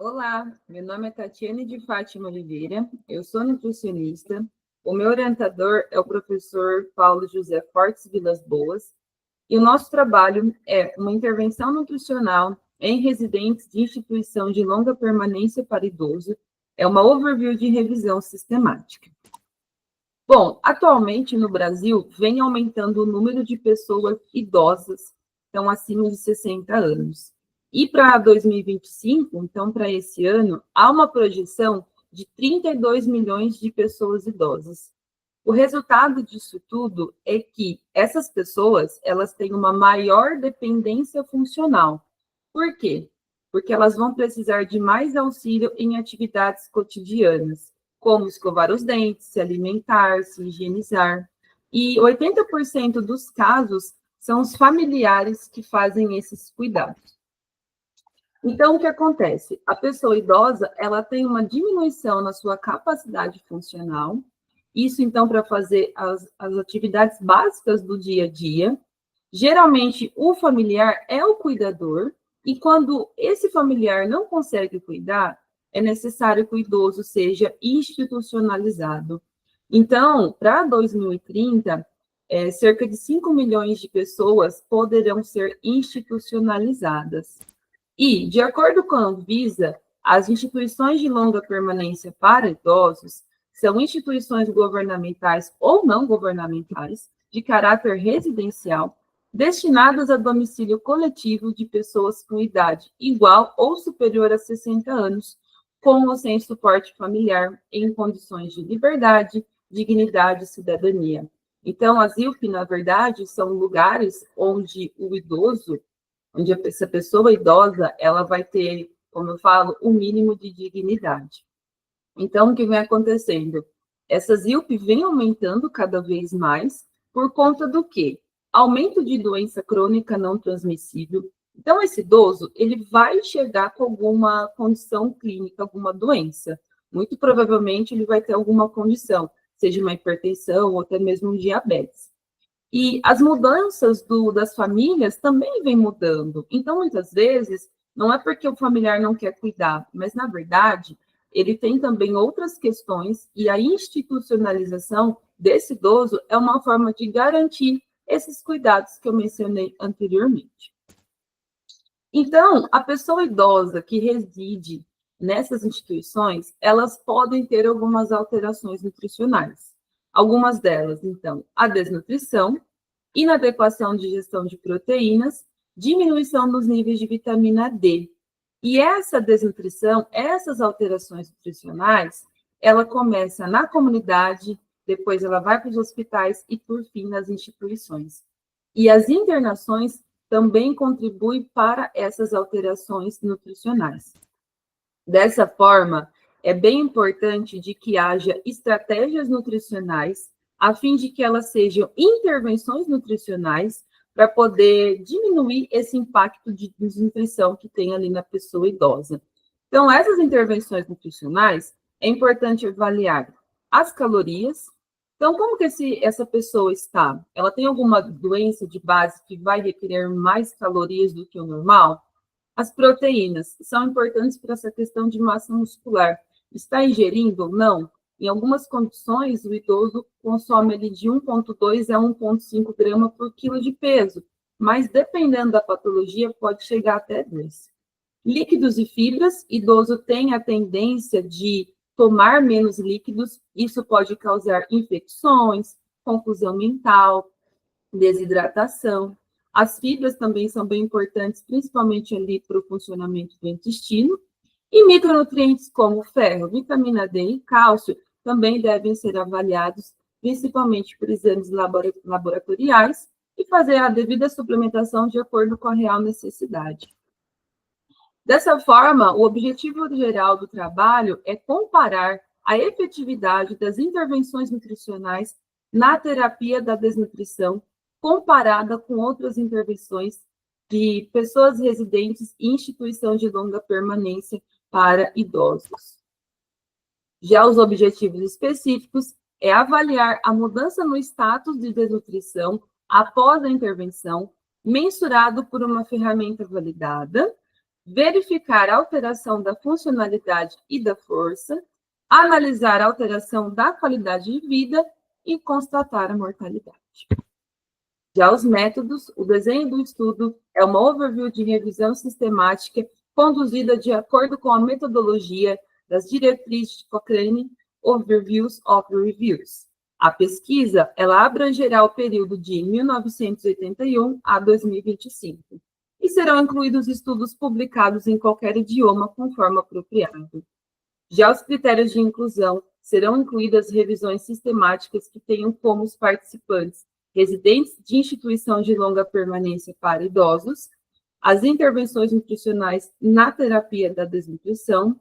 Olá, meu nome é Tatiane de Fátima Oliveira, eu sou nutricionista. O meu orientador é o professor Paulo José Fortes Vilas Boas, e o nosso trabalho é uma intervenção nutricional em residentes de instituição de longa permanência para idoso, é uma overview de revisão sistemática. Bom, atualmente no Brasil vem aumentando o número de pessoas idosas que estão acima de 60 anos. E para 2025, então para esse ano, há uma projeção de 32 milhões de pessoas idosas. O resultado disso tudo é que essas pessoas, elas têm uma maior dependência funcional. Por quê? Porque elas vão precisar de mais auxílio em atividades cotidianas, como escovar os dentes, se alimentar, se higienizar. E 80% dos casos são os familiares que fazem esses cuidados. Então, o que acontece? A pessoa idosa, ela tem uma diminuição na sua capacidade funcional, isso, então, para fazer as atividades básicas do dia a dia. Geralmente, o familiar é o cuidador, e quando esse familiar não consegue cuidar, é necessário que o idoso seja institucionalizado. Então, para 2030, cerca de 5 milhões de pessoas poderão ser institucionalizadas. E, de acordo com a Anvisa, as instituições de longa permanência para idosos são instituições governamentais ou não governamentais, de caráter residencial, destinadas a domicílio coletivo de pessoas com idade igual ou superior a 60 anos, com ou sem suporte familiar, em condições de liberdade, dignidade e cidadania. Então, as ILP, na verdade, são lugares onde o idoso, onde essa pessoa idosa, ela vai ter, como eu falo, o mínimo de dignidade. Então, o que vem acontecendo? Essas ILP vêm aumentando cada vez mais por conta do quê? Aumento de doença crônica não transmissível. Então, esse idoso, ele vai chegar com alguma condição clínica, alguma doença. Muito provavelmente, ele vai ter alguma condição, seja uma hipertensão ou até mesmo um diabetes. E as mudanças das famílias também vêm mudando. Então, muitas vezes, não é porque o familiar não quer cuidar, mas, na verdade, ele tem também outras questões, e a institucionalização desse idoso é uma forma de garantir esses cuidados que eu mencionei anteriormente. Então, a pessoa idosa que reside nessas instituições, elas podem ter algumas alterações nutricionais. Algumas delas, então, a desnutrição, inadequação de ingestão de proteínas, diminuição dos níveis de vitamina D. E essa desnutrição, essas alterações nutricionais, ela começa na comunidade, depois ela vai para os hospitais e, por fim, nas instituições. E as internações também contribuem para essas alterações nutricionais. Dessa forma, é bem importante de que haja estratégias nutricionais, a fim de que elas sejam intervenções nutricionais para poder diminuir esse impacto de desnutrição que tem ali na pessoa idosa. Então, essas intervenções nutricionais, é importante avaliar as calorias. Então, como que essa pessoa está? Ela tem alguma doença de base que vai requerer mais calorias do que o normal? As proteínas são importantes para essa questão de massa muscular. Está ingerindo ou não? Em algumas condições, o idoso consome ali de 1,2 a 1,5 gramas por quilo de peso, mas dependendo da patologia, pode chegar até 2. Líquidos e fibras, idoso tem a tendência de tomar menos líquidos, isso pode causar infecções, confusão mental, desidratação. As fibras também são bem importantes, principalmente ali para o funcionamento do intestino. E micronutrientes como ferro, vitamina D e cálcio também devem ser avaliados, principalmente por exames laboratoriais, e fazer a devida suplementação de acordo com a real necessidade. Dessa forma, o objetivo geral do trabalho é comparar a efetividade das intervenções nutricionais na terapia da desnutrição comparada com outras intervenções de pessoas residentes em instituição de longa permanência para idosos. Já os objetivos específicos é avaliar a mudança no status de desnutrição após a intervenção, mensurado por uma ferramenta validada, verificar a alteração da funcionalidade e da força, analisar a alteração da qualidade de vida e constatar a mortalidade. Já os métodos, o desenho do estudo é uma overview de revisão sistemática conduzida de acordo com a metodologia das diretrizes de Cochrane, Overviews of Reviews. A pesquisa, ela abrangerá o período de 1981 a 2025 e serão incluídos estudos publicados em qualquer idioma conforme apropriado. Já os critérios de inclusão serão incluídas revisões sistemáticas que tenham como os participantes residentes de instituição de longa permanência para idosos, as intervenções nutricionais na terapia da desnutrição.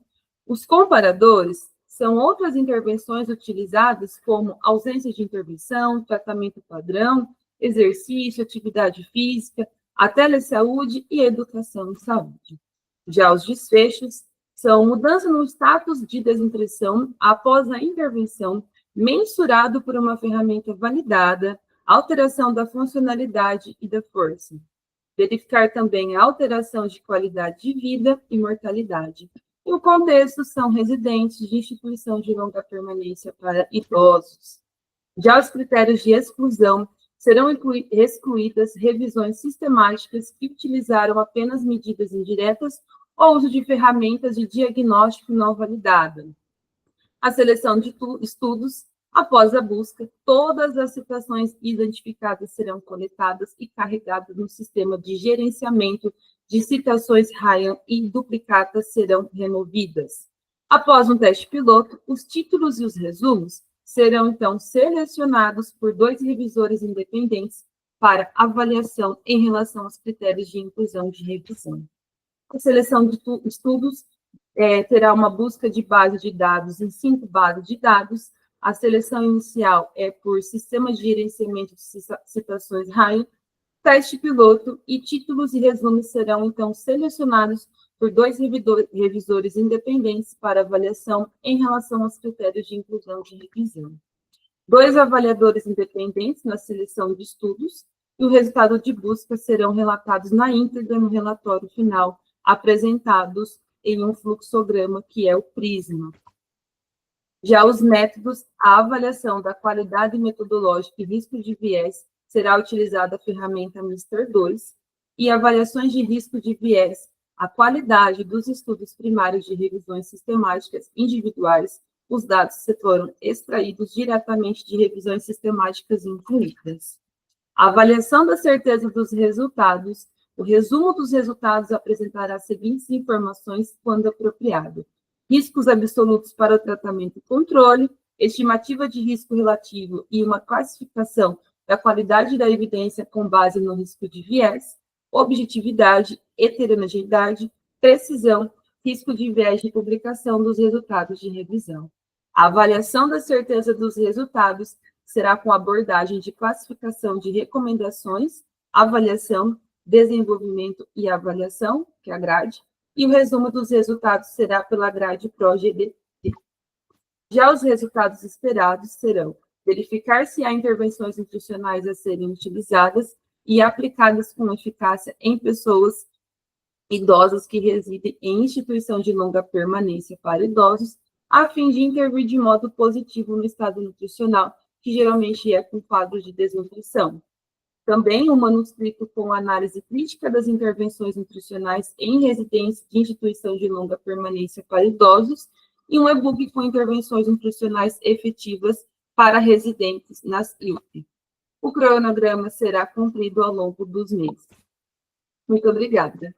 Os comparadores são outras intervenções utilizadas como ausência de intervenção, tratamento padrão, exercício, atividade física, a telesaúde e educação em saúde. Já os desfechos são mudança no status de desnutrição após a intervenção, mensurado por uma ferramenta validada, alteração da funcionalidade e da força. Verificar também a alteração de qualidade de vida e mortalidade. E o contexto são residentes de instituição de longa permanência para idosos. Já os critérios de exclusão serão excluídas revisões sistemáticas que utilizaram apenas medidas indiretas ou uso de ferramentas de diagnóstico não validada. A seleção de estudos, após a busca, todas as citações identificadas serão coletadas e carregadas no sistema de gerenciamento de citações Ryan e duplicatas serão removidas. Após um teste piloto, os títulos e os resumos serão, então, selecionados por 2 revisores independentes para avaliação em relação aos critérios de inclusão de revisão. A seleção de estudos terá uma busca de base de dados em 5 bases de dados. A seleção inicial é por sistema de gerenciamento de citações Ryan, teste piloto e títulos e resumos serão, então, selecionados por 2 revisores independentes para avaliação em relação aos critérios de inclusão de revisão. 2 avaliadores independentes na seleção de estudos e o resultado de busca serão relatados na íntegra no relatório final, apresentados em um fluxograma, que é o prisma. Já os métodos, a avaliação da qualidade metodológica e risco de viés será utilizada a ferramenta MR2 e avaliações de risco de viés, a qualidade dos estudos primários de revisões sistemáticas individuais, os dados foram extraídos diretamente de revisões sistemáticas incluídas. A avaliação da certeza dos resultados, o resumo dos resultados apresentará as seguintes informações quando apropriado: riscos absolutos para o tratamento e controle, estimativa de risco relativo e uma classificação da qualidade da evidência com base no risco de viés, objetividade, heterogeneidade, precisão, risco de viés de publicação dos resultados de revisão. A avaliação da certeza dos resultados será com abordagem de classificação de recomendações, avaliação, desenvolvimento e avaliação, que é a grade, e o resumo dos resultados será pela grade PRO-GDT. Já os resultados esperados serão verificar se há intervenções nutricionais a serem utilizadas e aplicadas com eficácia em pessoas idosas que residem em instituição de longa permanência para idosos, a fim de intervir de modo positivo no estado nutricional, que geralmente é com quadros de desnutrição. Também um manuscrito com análise crítica das intervenções nutricionais em residências de instituição de longa permanência para idosos e um e-book com intervenções nutricionais efetivas para residentes nas IUP. O cronograma será cumprido ao longo dos meses. Muito obrigada.